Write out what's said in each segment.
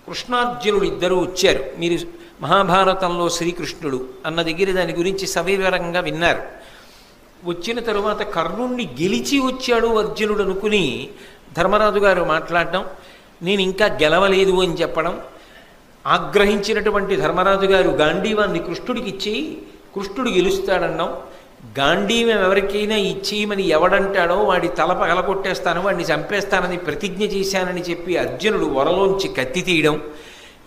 కృష్ణార్జునుడు ఇద్దరూ వచ్చారు. మీరు మహాభారతంలో శ్రీకృష్ణుడు అన్న దగ్గర దాని గురించి సవివరంగా విన్నారు. వచ్చిన తరువాత కర్ణుణ్ణి గెలిచి వచ్చాడు అర్జునుడు అనుకుని ధర్మరాజు గారు మాట్లాడటం, నేను ఇంకా గెలవలేదు అని చెప్పడం, ఆగ్రహించినటువంటి ధర్మరాజు గారు గాంధీవాన్ని కృష్ణుడికి ఇచ్చి కృష్ణుడు గెలుస్తాడన్నాం, గాంధీవం ఎవరికైనా ఇచ్చేయమని ఎవడంటాడో వాడి తల పగలగొట్టేస్తాను, వాడిని చంపేస్తానని ప్రతిజ్ఞ చేశానని చెప్పి అర్జునుడు వరలోంచి కత్తి తీయడం,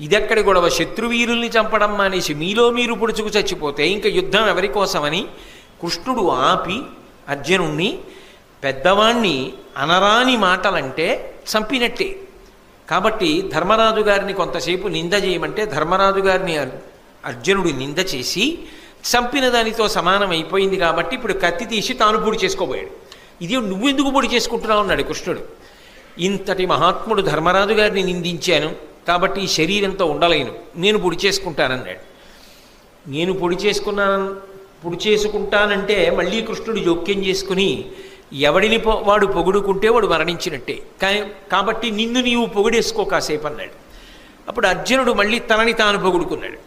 ఇదెక్కడి గొడవ, శత్రువీరుల్ని చంపడం మానేసి మీలో మీరు పొడుచుకు చచ్చిపోతే ఇంకా యుద్ధం ఎవరి కోసమని కృష్ణుడు ఆపి అర్జునుణ్ణి, పెద్దవాణ్ణి అనరాని మాటలంటే చంపినట్టే. కాబట్టి ధర్మరాజు గారిని కొంతసేపు నింద చేయమంటే ధర్మరాజు గారిని అర్జునుడు నింద చేసి చంపిన దానితో సమానం అయిపోయింది. కాబట్టి ఇప్పుడు కత్తి తీసి తాను పొడి చేసుకోబోయాడు. ఇది నువ్వెందుకు పొడి చేసుకుంటున్నావు అన్నాడు కృష్ణుడు. ఇంతటి మహాత్ముడు ధర్మరాజు గారిని నిందించాను కాబట్టి ఈ శరీరంతో ఉండలేను, నేను పొడి చేసుకుంటానన్నాడు. నేను పొడి చేసుకుంటానంటే మళ్ళీ కృష్ణుడు జోక్యం చేసుకుని ఎవడిని వాడు పొగుడుకుంటే వాడు మరణించినట్టే, కాబట్టి నిన్ను నీవు పొగిడేసుకో కాసేపు అన్నాడు. అప్పుడు అర్జునుడు మళ్ళీ తనని తాను పొగుడుకున్నాడు.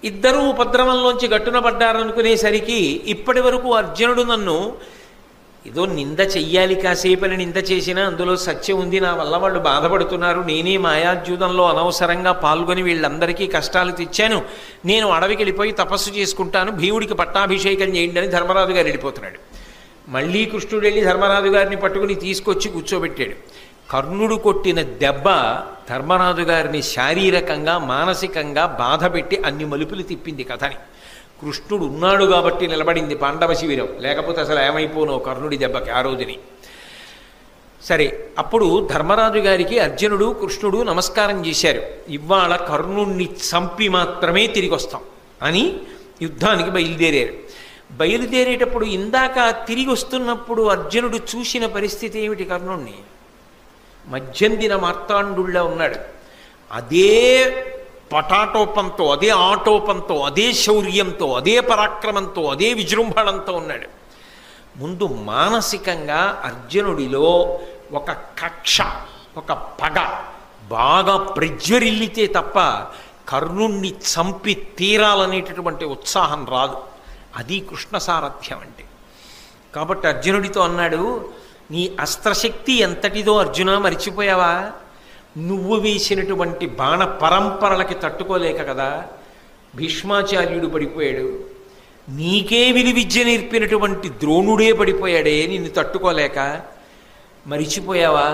ఇద్దరూ ఉపద్రవంలోంచి గట్టున పడ్డారనుకునేసరికి ఇప్పటి వరకు అర్జునుడు నన్ను ఏదో నింద చెయ్యాలి కాసేపని నింద చేసినా అందులో సత్యం ఉంది, నా వల్ల వాళ్ళు బాధపడుతున్నారు, నేనే మాయాద్యూతంలో అనవసరంగా పాల్గొని వీళ్ళందరికీ కష్టాలు తెచ్చాను, నేను అడవికి వెళ్ళిపోయి తపస్సు చేసుకుంటాను, భీముడికి పట్టాభిషేకం చేయండి అని ధర్మరాజు గారు వెళ్ళిపోతున్నాడు. మళ్ళీ కృష్ణుడు వెళ్ళి ధర్మరాజు గారిని పట్టుకుని తీసుకొచ్చి కూర్చోబెట్టాడు. కర్ణుడు కొట్టిన దెబ్బ ధర్మరాజు గారిని శారీరకంగా మానసికంగా బాధ పెట్టి అన్ని మలుపులు తిప్పింది కథని. కృష్ణుడు ఉన్నాడు కాబట్టి నిలబడింది పాండవ శిబిరం, లేకపోతే అసలు ఏమైపోనో కర్ణుడి దెబ్బకి ఆ రోజుని. సరే, అప్పుడు ధర్మరాజు గారికి అర్జునుడు కృష్ణుడు నమస్కారం చేశారు. ఇవాళ కర్ణుణ్ణి చంపి మాత్రమే తిరిగి వస్తాం అని యుద్ధానికి బయలుదేరారు. బయలుదేరేటప్పుడు ఇందాక తిరిగి వస్తున్నప్పుడు అర్జునుడు చూసిన పరిస్థితి ఏమిటి? కర్ణుణ్ణి మధ్యందిన మార్తాండుళ్ళ ఉన్నాడు. అదే పటాటోపంతో, అదే ఆటోపంతో, అదే శౌర్యంతో, అదే పరాక్రమంతో, అదే విజృంభణంతో ఉన్నాడు. ముందు మానసికంగా అర్జునుడిలో ఒక కక్ష, ఒక పగ బాగా ప్రజ్వరిల్లితే తప్ప కర్ణుణ్ణి చంపి తీరాలనేటటువంటి ఉత్సాహం రాదు. అది కృష్ణ సారథ్యం అంటే. కాబట్టి అర్జునుడితో అన్నాడు, నీ అస్త్రశక్తి ఎంతటిదో అర్జున మరిచిపోయావా? నువ్వు వేసినటువంటి బాణ పరంపరలకి తట్టుకోలేక కదా భీష్మాచార్యుడు పడిపోయాడు, నీకే విలువిద్య నేర్పినటువంటి ద్రోణుడే పడిపోయాడే నిన్ను తట్టుకోలేక. మరిచిపోయావా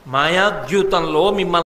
మాయాద్యూతంలో మిమ్మల్ని